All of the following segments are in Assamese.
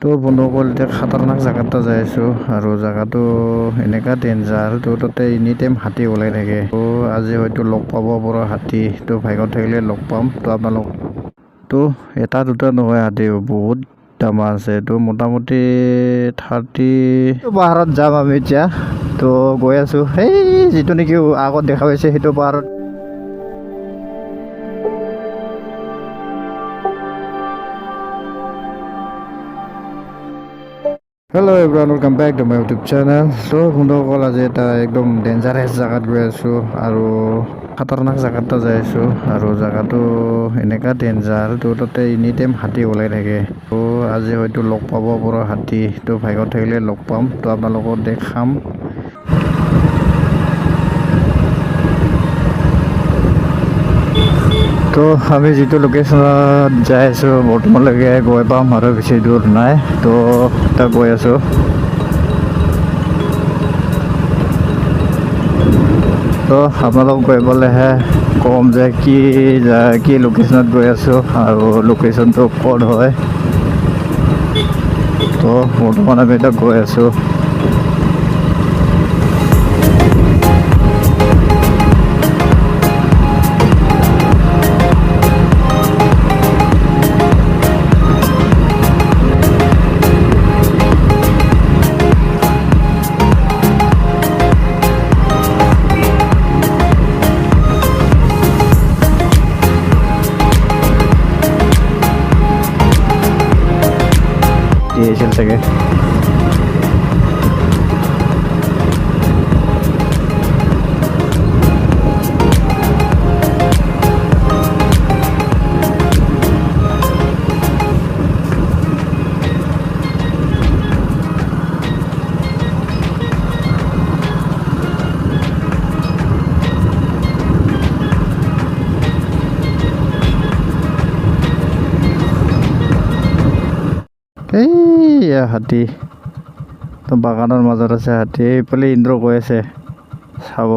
তো বন্ধুসকল এতিয়া খাতাৰনাক জাগাত যাই আছোঁ আৰু জাগাটো এনেকা ডেঞ্জাৰ তো তাতে এনি টাইম হাতী ওলাই থাকে তো আজি হয়তো লগ পাব পৰা হাতী তো ভাগ্যত থাকিলে লগ পাম তো আপোনালোক তো এটা দুটা নহয় হাতী বহুত দামা আছে তো মোটামুটি 30 পাহাৰত যাম আমি এতিয়া তো গৈ আছোঁ সেই যিটো নেকি আগত দেখা পাইছে সেইটো পাহাৰত Hello everyone, welcome back to my YouTube channel. So বন্ধুসকল আজি এটা একদম ডেঞ্জাৰাছ জাগাত গৈ আছোঁ আৰু খাতাৰনাক জাগাত যাই আছোঁ আৰু জাগাটো এনেকা ডেঞ্জাৰ তো তাতে এনি টাইম হাতী ওলাই থাকে তো আজি হয়তো লগ পাব পৰা হাতী তো ভাগ্যত থাকিলে লগ পাম তো আপোনালোকক দেখাম তো আমি যিটো লোকেশ্যনত যাই আছোঁ বৰ্তমানলৈকে গৈ পাম আৰু বেছি দূৰ নাই তো তাত গৈ আছোঁ তো আপোনালোক গৈ পালেহে ক'ম যে কি লোকেশ্যনত গৈ আছোঁ আৰু লোকেশ্যনটো ক'ত হয় তো বৰ্তমান আমি এতিয়া গৈ আছোঁ দিয়েছিল চাগে এইয়া হাতী তো বাগানৰ মাজত আছে হাতী এইফালে ইন্দ্ৰ গৈ আছে চাব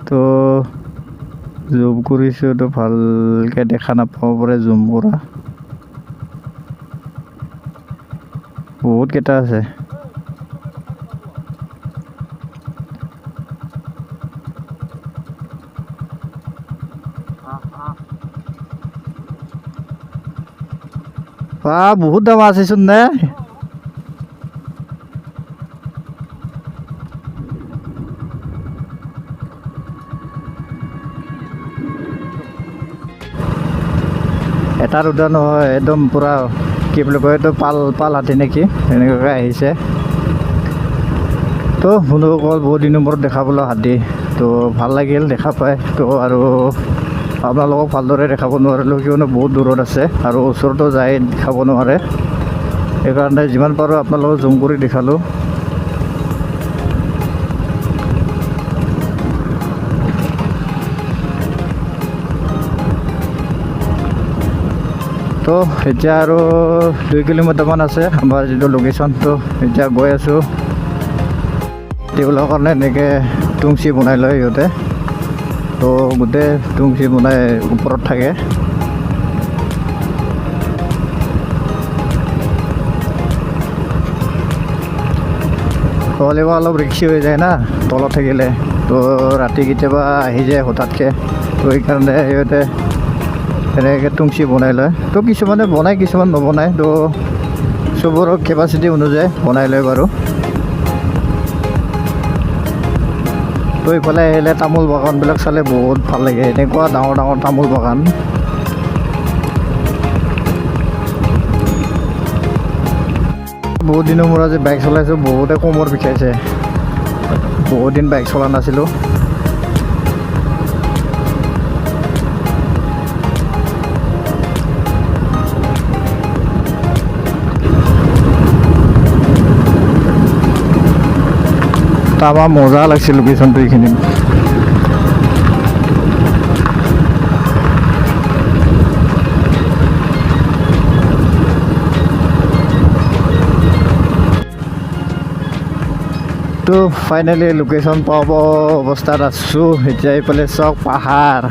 তো জুম কৰিছোঁ তো ভালকৈ দেখা নাপাব পাৰে জুম কৰা বহুত কেইটা আছে বহুত দাম আছেচোন নে এটা দুটা নহয় একদম পূৰা কি বুলি কয় এইটো পাল হাতী নেকি এনেকুৱাকৈ আহিছে তো বন্ধুসকল বহুত দিনৰ মূৰত দেখা পালোঁ হাতী তো ভাল লাগিল দেখা পাই তো আৰু আপোনালোকক ভালদৰে দেখাব নোৱাৰিলোঁ কিয়নো বহুত দূৰত আছে আৰু ওচৰতো যাই দেখাব নোৱাৰে সেইকাৰণে যিমান পাৰোঁ আপোনালোকক জুম কৰি দেখালোঁ তো এতিয়া আৰু 2 কিলোমিটাৰমান আছে আমাৰ যিটো লোকেশ্যনটো এতিয়া গৈ আছোঁ টেবুলৰ কাৰণে এনেকৈ টুংচি বনাই লয় সিহঁতে তো গোটেই টুংচি বনাই ওপৰত থাকে তলিব অলপ ৰিক্সি হৈ যায় না তলত থাকিলে তো ৰাতি কেতিয়াবা আহি যায় হঠাৎকৈ তো সেইকাৰণে সিহঁতে এনেকৈ টুংচি বনাই লয় তো কিছুমানে বনায় কিছুমান নবনায় তো চবৰে কেপাচিটি অনুযায়ী বনাই লয় বাৰু তো এইফালে আহিলে তামোল বাগানবিলাক চালে বহুত ভাল লাগে এনেকুৱা ডাঙৰ ডাঙৰ তামোল বাগান বহুত দিনৰ মূৰত আজি বাইক চলাইছোঁ বহুতে কোমৰ বিষাইছে বহুত দিন বাইক চলা নাছিলোঁ আমাৰ মজা লাগিছিল লোকেশ্যনটো এইখিনিত তো ফাইনেলি লোকেশ্যন পাব অৱস্থাত আছোঁ এতিয়া এইফালে চাওক পাহাৰ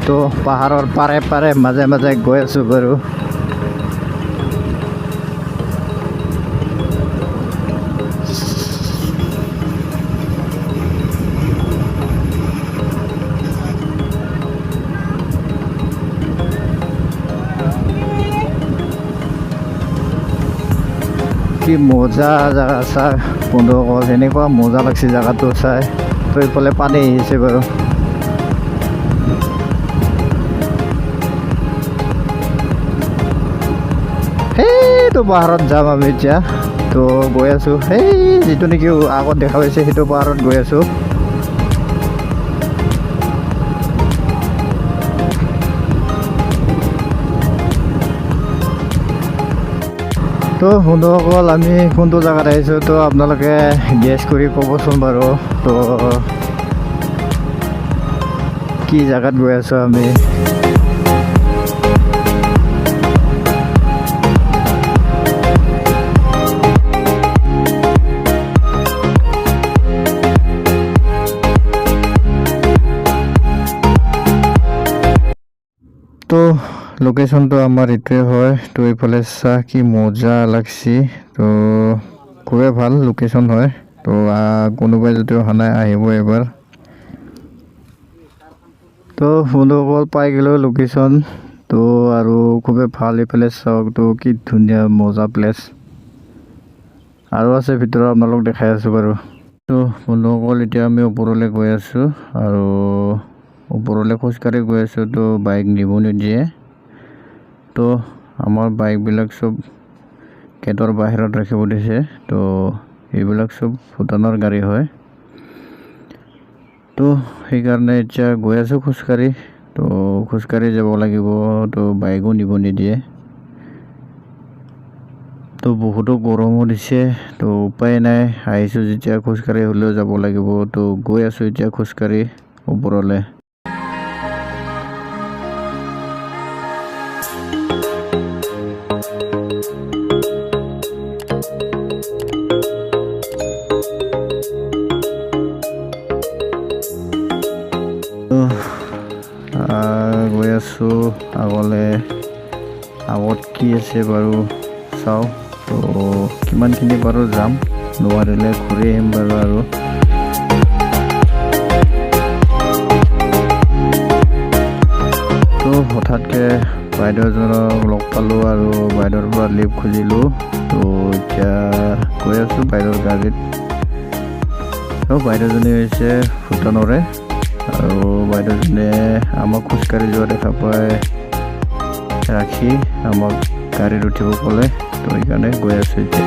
তো পাহাৰৰ পাৰে পাৰে মাজে মাজে গৈ আছোঁ বাৰু কি মজা জাগা চাই বন্ধুসকল এনেকুৱা মজা লাগছে জাগাটো চাই তো এইফালে পানী আহিছে বাৰু সেইটো পাহাৰত যাম আমি এতিয়া তো গৈ আছোঁ সেই যিটো নেকি আগত দেখা পাইছে সেইটো পাহাৰত গৈ আছোঁ তো বন্ধুসকল আমি কোনটো জাগাত আহিছোঁ তো আপোনালোকে গেছ কৰি ক'বচোন বাৰু তো কি জাগাত গৈ আছোঁ আমি তো লোকেশনটো আমাৰ এইটোৱে হয় তো এইফালে চাহ কি মজা লাগছি তো খুবেই ভাল লোকেশন হয় তো কোনোবাই যদি অহা নাই আহিব এবাৰ তো বন্ধুসকল পাই গ'লো লোকেশন তো আৰু খুবেই ভাল এইফালে চাওক তো কি ধুনীয়া মজা প্লেচ আৰু আছে ভিতৰত আপোনালোক দেখাই আছোঁ বাৰু তো বন্ধুসকল এতিয়া আমি ওপৰলৈ গৈ আছোঁ আৰু ওপৰলৈ খোজকাঢ়ি গৈ আছোঁ তো বাইক নিব নিদিয়ে তো আমাৰ বাইকবিলাক চব গেটৰ বাহিৰত ৰাখিব দিছে তো এইবিলাক চব ভূটানৰ গাড়ী হয় তো সেইকাৰণে এতিয়া গৈ আছোঁ খোজকাঢ়ি তো খোজকাঢ়ি যাব লাগিব তো বাইকো নিব নিদিয়ে তো বহুতো গৰমো দিছে তো উপায় নাই আহিছোঁ যেতিয়া খোজকাঢ়ি হ'লেও যাব লাগিব তো গৈ আছোঁ এতিয়া খোজকাঢ়ি ওপৰলৈ গৈ আছোঁ আগলৈ আগত কি আছে বাৰু চাওঁ তো কিমানখিনি বাৰু যাম নোৱাৰিলে ঘূৰি আহিম বাৰু আৰু তো হঠাৎকৈ বাইদেউ এজনক লগ পালোঁ আৰু বাইদেউৰ পৰা লিভ খুজিলোঁ তো এতিয়া গৈ আছোঁ বাইদেউৰ গাড়ীত তো বাইদেউজনী হৈছে ভূটানৰে আৰু বাইদেউজনে আমাক খোজকাঢ়ি যোৱা দেখা পাই ৰাখি আমাক গাড়ীত উঠিব ক'লে তো সেইকাৰণে গৈ আছোঁ এতিয়া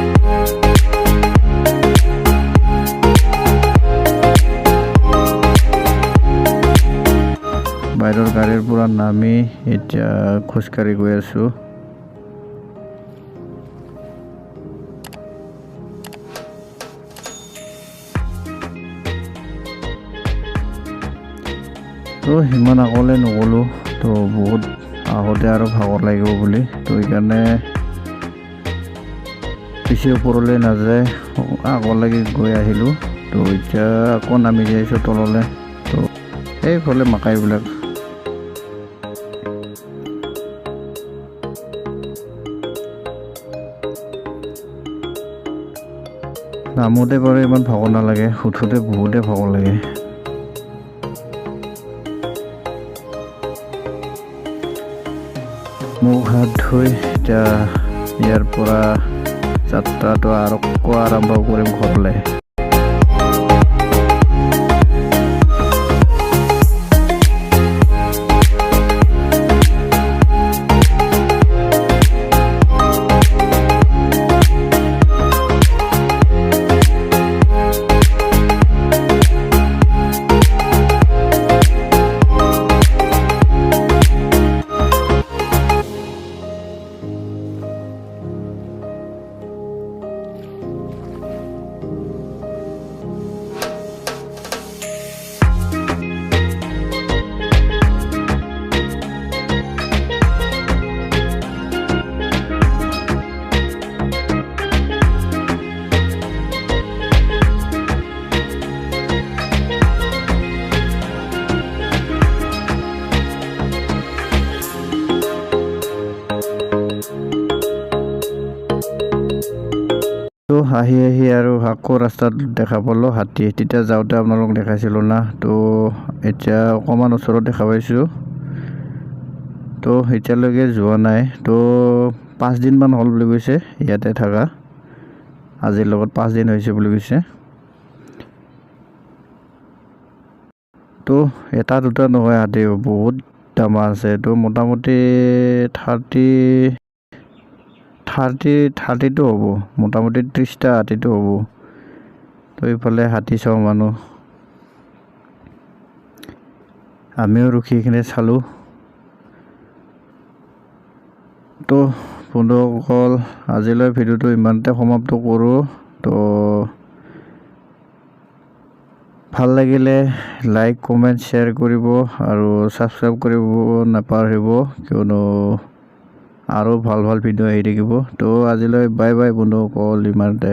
বাইদেউৰ গাড়ীৰ পৰা নামি এতিয়া খোজকাঢ়ি গৈ আছোঁ তো সিমান আগলৈ নগ'লোঁ তো বহুত আহোঁতে আৰু ভাগৰ লাগিব বুলি তো সেইকাৰণে বেছি ওপৰলৈ নাযায় আগলৈকে গৈ আহিলোঁ তো এতিয়া আকৌ নামি যাইছোঁ তললৈ তো এইফালে মাকাইবিলাক নামোতে বাৰু ইমান ভাগৰ নালাগে উঠোতে বহুতে ভাগৰ লাগে মুখ হাত ধুই এতিয়া ইয়াৰ পৰা যাত্ৰাটো আকৌ আৰম্ভ কৰিম ঘৰলৈ তো আহি আৰু আকৌ ৰাস্তাত দেখা পালোঁ হাতী তেতিয়া যাওঁতে আপোনালোক দেখাইছিলোঁ না তো এতিয়া অকণমান ওচৰত দেখা পাইছোঁ তো এতিয়ালৈকে যোৱা নাই তো 5 দিনমান হ'ল বুলি কৈছে ইয়াতে থাকা আজিৰ লগত 5 দিন হৈছে বুলি কৈছে তো এটা দুটা নহয় হাতী বহুত দামা আছে তো মোটামুটি 30টো হ'ব মোটামুটি 30টা হাতীটো হ'ব তো এইফালে হাতী চাওঁ মানুহ আমিও ৰখি কিনে চালোঁ তো বন্ধুসকল আজিলৈ ভিডিঅ'টো ইমানতে সমাপ্ত কৰোঁ তো ভাল লাগিলে লাইক কমেণ্ট শ্বেয়াৰ কৰিব আৰু ছাবস্ক্ৰাইব কৰিব নাপাহৰিব কিয়নো আৰু ভাল ভিডিঅ' আহি থাকিব তো আজিলৈ বাই বাই বন্ধুসকল ইমানতে